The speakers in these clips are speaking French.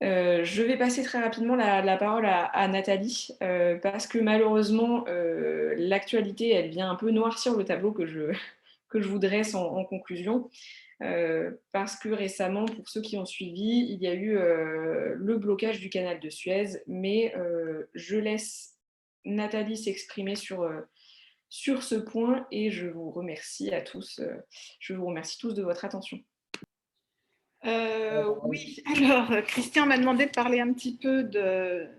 Je vais passer très rapidement la parole à Nathalie, parce que malheureusement, l'actualité, elle vient un peu noircir le tableau que je vous dresse en conclusion. Parce que récemment, pour ceux qui ont suivi, il y a eu le blocage du canal de Suez, mais je laisse Nathalie s'exprimer sur ce point et je vous remercie à tous, je vous remercie tous de votre attention. Oui, alors Christian m'a demandé de parler un petit peu de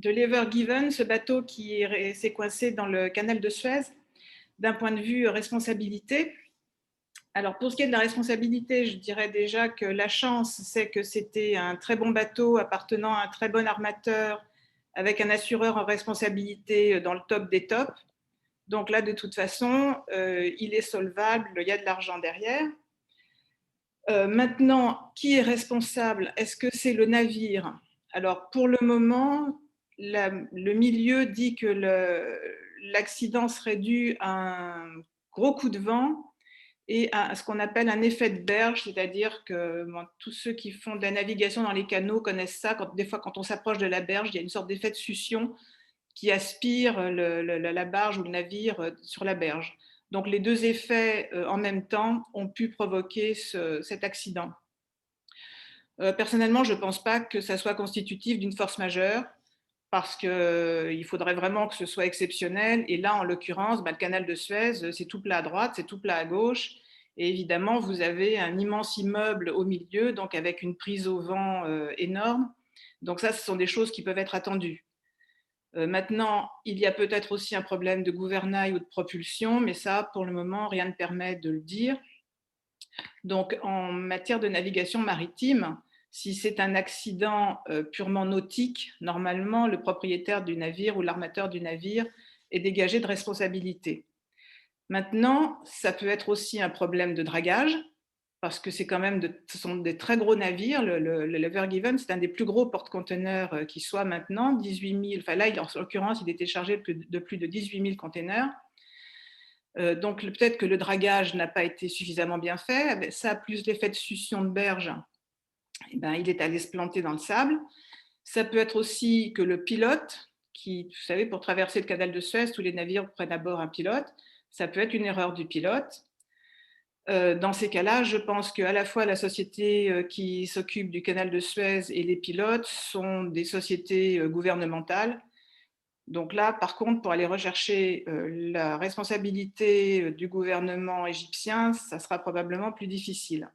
l'Ever Given, ce bateau qui s'est coincé dans le canal de Suez, d'un point de vue responsabilité. Alors pour ce qui est de la responsabilité, je dirais déjà que la chance, c'est que c'était un très bon bateau appartenant à un très bon armateur, avec un assureur en responsabilité dans le top des tops. Donc là, de toute façon, il est solvable, il y a de l'argent derrière. Maintenant, qui est responsable? Est-ce que c'est le navire? Alors, pour le moment, le milieu dit que l'accident serait dû à un gros coup de vent et à ce qu'on appelle un effet de berge, c'est-à-dire que bon, tous ceux qui font de la navigation dans les canaux connaissent ça. Des fois, quand on s'approche de la berge, il y a une sorte d'effet de succion qui aspire la barge ou le navire sur la berge. Donc les deux effets en même temps ont pu provoquer cet accident. Personnellement, je ne pense pas que ça soit constitutif d'une force majeure parce qu'il faudrait vraiment que ce soit exceptionnel. Et là, en l'occurrence, le canal de Suez, c'est tout plat à droite, c'est tout plat à gauche. Et évidemment, vous avez un immense immeuble au milieu, donc avec une prise au vent énorme. Donc ça, ce sont des choses qui peuvent être attendues. Maintenant, il y a peut-être aussi un problème de gouvernail ou de propulsion, mais ça, pour le moment, rien ne permet de le dire. Donc, en matière de navigation maritime, si c'est un accident purement nautique, normalement, le propriétaire du navire ou l'armateur du navire est dégagé de responsabilité. Maintenant, ça peut être aussi un problème de dragage, parce que c'est quand même ce sont des très gros navires. Le Ever Given, c'est un des plus gros porte-conteneurs qui soit maintenant, 18 000, enfin là, en l'occurrence, il était chargé de plus de 18 000 containers. Donc peut-être que le dragage n'a pas été suffisamment bien fait. Ça, plus l'effet de succion de berge, eh ben, il est allé se planter dans le sable. Ça peut être aussi que le pilote, qui, vous savez, pour traverser le canal de Suez, tous les navires prennent à bord un pilote. Ça peut être une erreur du pilote. Dans ces cas-là, je pense qu'à la fois la société qui s'occupe du canal de Suez et les pilotes sont des sociétés gouvernementales. Donc là, par contre, pour aller rechercher la responsabilité du gouvernement égyptien, ça sera probablement plus difficile.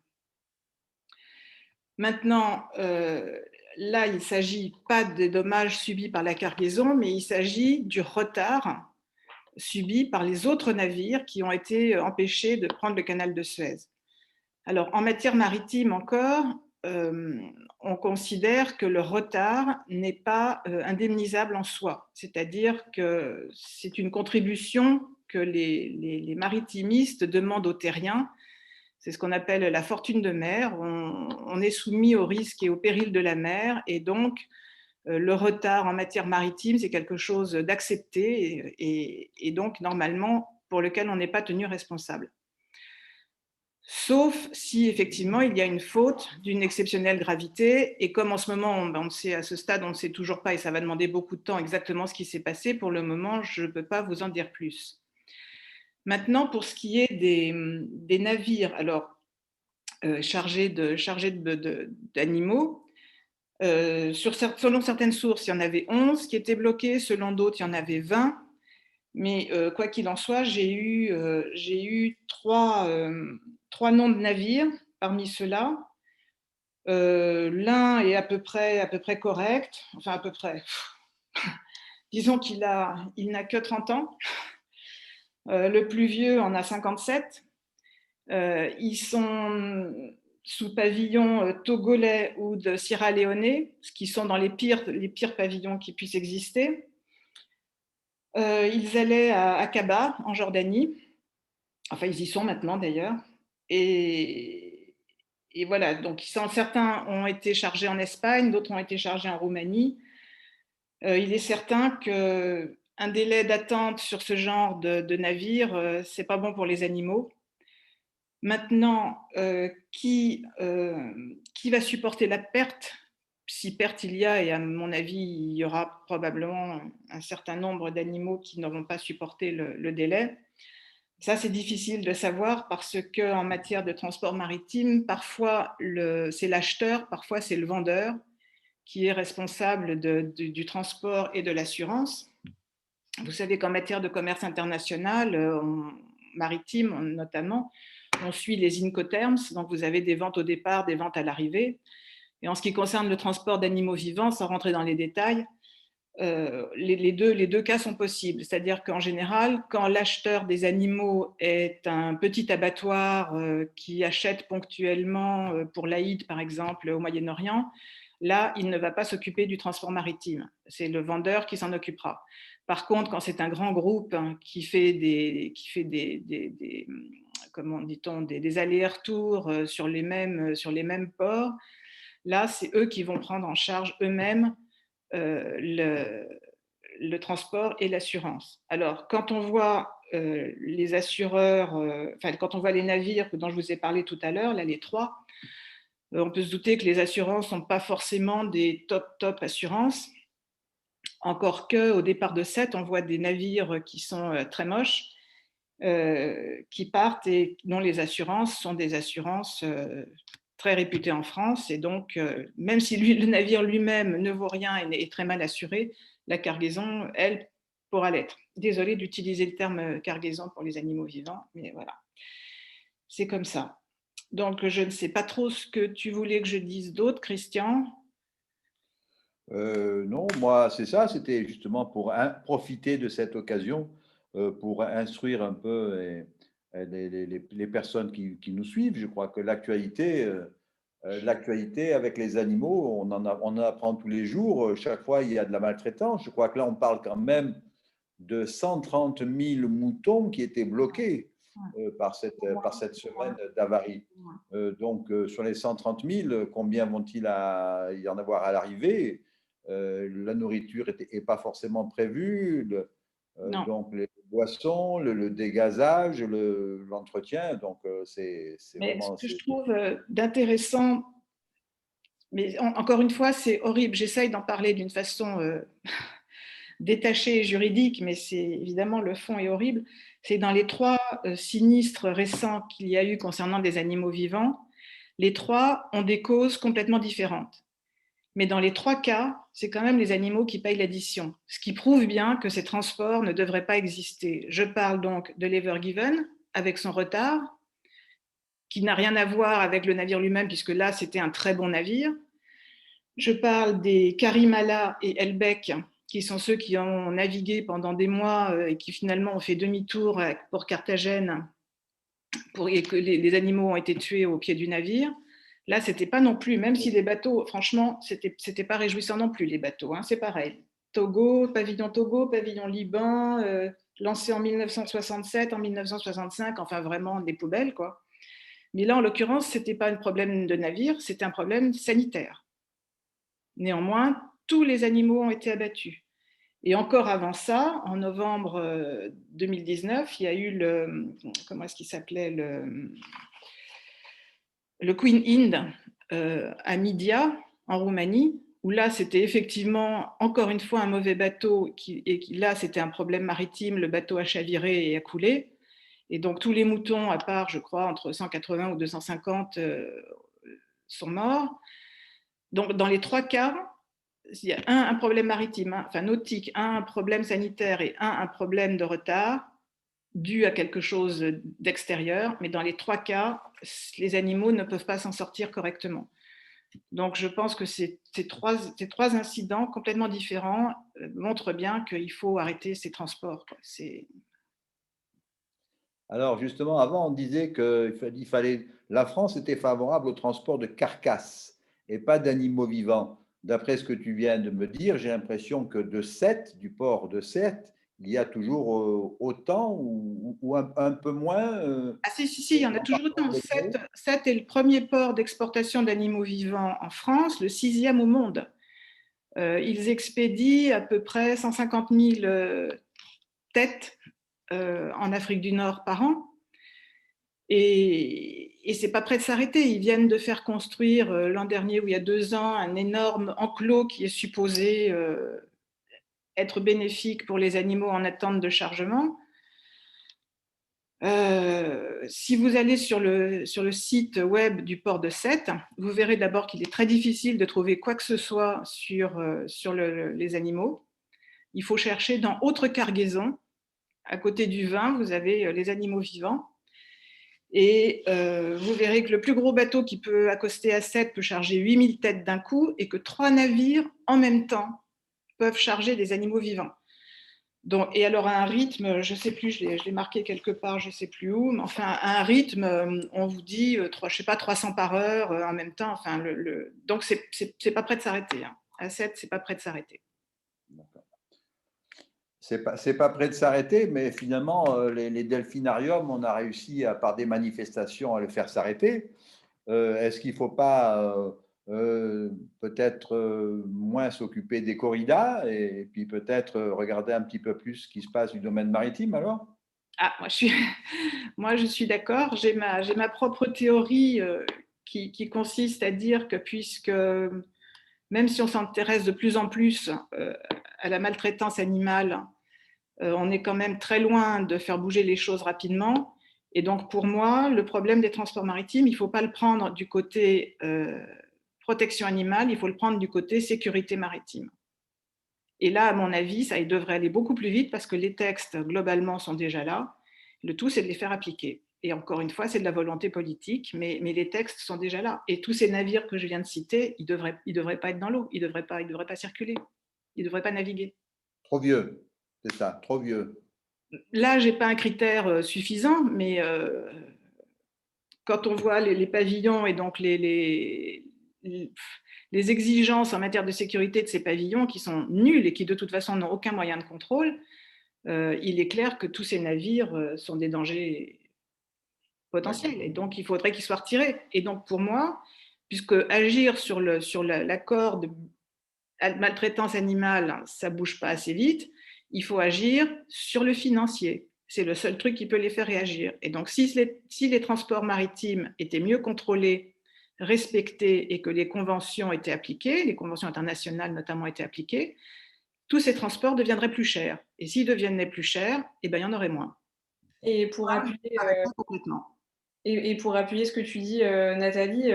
Maintenant, là, il ne s'agit pas des dommages subis par la cargaison, mais il s'agit du retard subi par les autres navires qui ont été empêchés de prendre le canal de Suez. Alors, en matière maritime encore, on considère que le retard n'est pas indemnisable en soi, c'est-à-dire que c'est une contribution que les maritimistes demandent aux terriens. C'est ce qu'on appelle la fortune de mer. On est soumis au risque et au péril de la mer, et donc le retard en matière maritime, c'est quelque chose d'accepté et donc normalement pour lequel on n'est pas tenu responsable. Sauf si effectivement il y a une faute d'une exceptionnelle gravité, et comme en ce moment on sait, à ce stade on ne sait toujours pas et ça va demander beaucoup de temps exactement ce qui s'est passé, pour le moment je ne peux pas vous en dire plus. Maintenant, pour ce qui est des navires alors, chargés d'animaux, selon certaines sources, il y en avait 11 qui étaient bloqués, selon d'autres, il y en avait 20. Mais quoi qu'il en soit, j'ai eu trois noms de navires parmi ceux-là. L'un est à peu près correct, enfin à peu près. Disons qu'il n'a que 30 ans. Le plus vieux en a 57. Ils sont sous pavillon togolais ou de Sierra Leone, ce qui sont dans les pires pavillons qui puissent exister. Ils allaient à Aqaba, en Jordanie. Enfin, ils y sont maintenant d'ailleurs. Et, et voilà, donc certains ont été chargés en Espagne, d'autres ont été chargés en Roumanie. Il est certain qu'un délai d'attente sur ce genre de navire, c'est pas bon pour les animaux. Maintenant, qui va supporter la perte si perte il y a, et à mon avis, il y aura probablement un certain nombre d'animaux qui n'auront pas supporté le délai. Ça, c'est difficile de savoir parce qu'en matière de transport maritime, parfois c'est l'acheteur, parfois c'est le vendeur qui est responsable du transport et de l'assurance. Vous savez qu'en matière de commerce international, maritime notamment, on suit les Incoterms, donc vous avez des ventes au départ, des ventes à l'arrivée. Et en ce qui concerne le transport d'animaux vivants, sans rentrer dans les détails, les deux cas sont possibles. C'est-à-dire qu'en général, quand l'acheteur des animaux est un petit abattoir qui achète ponctuellement pour l'Aïd, par exemple, au Moyen-Orient, là, il ne va pas s'occuper du transport maritime. C'est le vendeur qui s'en occupera. Par contre, quand c'est un grand groupe qui fait des comment dit-on, des allers-retours sur les mêmes ports, là, c'est eux qui vont prendre en charge eux-mêmes le transport et l'assurance. Alors, quand on voit les assureurs, quand on voit les navires dont je vous ai parlé tout à l'heure, là, les trois, on peut se douter que les assurances ne sont pas forcément des top assurances. Encore qu'au départ de 7, on voit des navires qui sont très moches, qui partent et dont les assurances sont des assurances très réputées en France. Et donc, même si le navire lui-même ne vaut rien et est très mal assuré, la cargaison, elle, pourra l'être. Désolée d'utiliser le terme cargaison pour les animaux vivants, mais voilà. C'est comme ça. Donc, je ne sais pas trop ce que tu voulais que je dise d'autre, Christian. Non, moi, c'est ça, c'était justement pour profiter de cette occasion pour instruire un peu les personnes qui nous suivent. Je crois que l'actualité avec les animaux, on en apprend tous les jours. Chaque fois, il y a de la maltraitance. Je crois que là, on parle quand même de 130 000 moutons qui étaient bloqués par cette semaine d'avarie. Donc, sur les 130 000, combien vont-ils y en avoir à l'arrivée? La nourriture n'est pas forcément prévue, donc les boissons, le dégazage, l'entretien, donc c'est Mais vraiment… ce que je trouve d'intéressant, mais encore une fois, c'est horrible. J'essaye d'en parler d'une façon détachée et juridique, mais c'est évidemment le fond est horrible. C'est dans les trois sinistres récents qu'il y a eu concernant des animaux vivants, les trois ont des causes complètement différentes. Mais dans les trois cas, c'est quand même les animaux qui payent l'addition, ce qui prouve bien que ces transports ne devraient pas exister. Je parle donc de l'Ever Given, avec son retard, qui n'a rien à voir avec le navire lui-même, puisque là, c'était un très bon navire. Je parle des Karimala et Elbek, qui sont ceux qui ont navigué pendant des mois et qui finalement ont fait demi-tour pour Carthagène et que les animaux ont été tués au pied du navire. Là, c'était pas non plus, même si les bateaux, franchement, c'était pas réjouissant non plus, les bateaux, hein, c'est pareil. Togo, pavillon Liban, lancé en 1967, en 1965, enfin vraiment des poubelles, quoi. Mais là, en l'occurrence, c'était pas un problème de navire, c'était un problème sanitaire. Néanmoins, tous les animaux ont été abattus. Et encore avant ça, en novembre 2019, il y a eu comment est-ce qu'il s'appelait, le Queen Hind à Midia, en Roumanie, où là, c'était effectivement, encore une fois, un mauvais bateau, là, c'était un problème maritime, le bateau a chaviré et a coulé. Et donc, tous les moutons, à part, je crois, entre 180 ou 250, sont morts. Donc, dans les trois cas, il y a un problème maritime, enfin nautique, un problème sanitaire et un problème de retard dû à quelque chose d'extérieur, mais dans les trois cas, les animaux ne peuvent pas s'en sortir correctement. Donc je pense que ces trois incidents complètement différents montrent bien qu'il faut arrêter ces transports. Alors justement, avant, on disait que la France était favorable au transport de carcasses et pas d'animaux vivants. D'après ce que tu viens de me dire, j'ai l'impression que du port de Sète, il y a toujours autant ou un peu moins. Ah si, il y en a toujours autant. Sète est le premier port d'exportation d'animaux vivants en France, le 6e au monde. Ils expédient à peu près 150 000 têtes en Afrique du Nord par an. Et c'est pas prêt de s'arrêter. Ils viennent de faire construire l'an dernier ou il y a 2 ans un énorme enclos qui est supposé être bénéfique pour les animaux en attente de chargement. Si vous allez sur le site web du port de Sète, vous verrez d'abord qu'il est très difficile de trouver quoi que ce soit sur les animaux. Il faut chercher dans autre cargaison. À côté du vin, vous avez les animaux vivants. Et vous verrez que le plus gros bateau qui peut accoster à Sète peut charger 8000 têtes d'un coup et que 3 navires en même temps peuvent charger des animaux vivants. Donc, et alors à un rythme, je ne sais plus, je l'ai marqué quelque part, je ne sais plus où, mais enfin à un rythme, on vous dit, je sais pas, 300 par heure en même temps. Enfin, donc c'est pas prêt de s'arrêter. Hein. À 7, c'est pas prêt de s'arrêter. C'est pas prêt de s'arrêter, mais finalement, les delphinariums, on a réussi, par des manifestations, à le faire s'arrêter. Est-ce qu'il ne faut pas peut-être moins s'occuper des corridas et puis peut-être regarder un petit peu plus ce qui se passe du domaine maritime alors? Ah, moi je suis d'accord. J'ai ma propre théorie qui consiste à dire que puisque même si on s'intéresse de plus en plus à la maltraitance animale, on est quand même très loin de faire bouger les choses rapidement. Et donc, pour moi, le problème des transports maritimes, il ne faut pas le prendre du côté protection animale, il faut le prendre du côté sécurité maritime. Et là, à mon avis, ça devrait aller beaucoup plus vite parce que les textes, globalement, sont déjà là. Le tout, c'est de les faire appliquer. Et encore une fois, c'est de la volonté politique, mais les textes sont déjà là. Et tous ces navires que je viens de citer, ils ne devraient pas être dans l'eau, ils ne devraient pas circuler, ils ne devraient pas naviguer. Trop vieux, c'est ça, trop vieux. L'âge n'est pas un critère suffisant, mais quand on voit les pavillons et donc les exigences en matière de sécurité de ces pavillons qui sont nulles et qui de toute façon n'ont aucun moyen de contrôle, il est clair que tous ces navires sont des dangers potentiels et donc il faudrait qu'ils soient retirés. Et donc pour moi, puisque agir sur l'accord de maltraitance animale, ça ne bouge pas assez vite, il faut agir sur le financier. C'est le seul truc qui peut les faire réagir. Et donc, si les transports maritimes étaient mieux contrôlés, respectés et que les conventions étaient appliquées, les conventions internationales notamment étaient appliquées, tous ces transports deviendraient plus chers. Et s'ils devenaient plus chers, eh ben, il y en aurait moins. Et pour Complètement. Et pour appuyer ce que tu dis, Nathalie,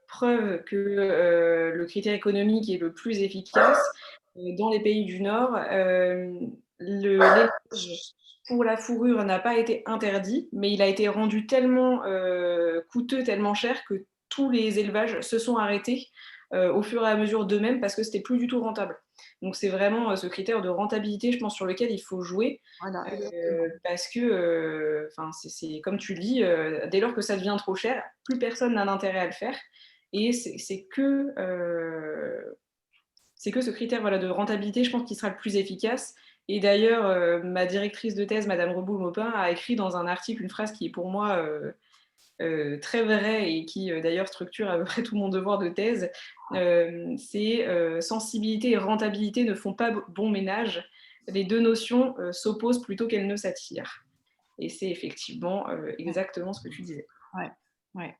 preuve que le critère économique est le plus efficace, dans les pays du Nord, l'élevage pour la fourrure n'a pas été interdit, mais il a été rendu tellement coûteux, tellement cher que tous les élevages se sont arrêtés au fur et à mesure d'eux-mêmes parce que c'était plus du tout rentable. Donc c'est vraiment ce critère de rentabilité, je pense, sur lequel il faut jouer. Voilà, Parce que, c'est comme tu le dis, dès lors que ça devient trop cher, plus personne n'a d'intérêt à le faire. Et c'est que ce critère, voilà, de rentabilité, je pense, qui sera le plus efficace. Et d'ailleurs, ma directrice de thèse, Madame Reboul-Maupin, a écrit dans un article une phrase qui est pour moi très vraie et qui d'ailleurs structure à peu près tout mon devoir de thèse. C'est sensibilité et rentabilité ne font pas bon ménage. Les deux notions s'opposent plutôt qu'elles ne s'attirent. Et c'est effectivement exactement ce que tu disais. Ouais, ouais.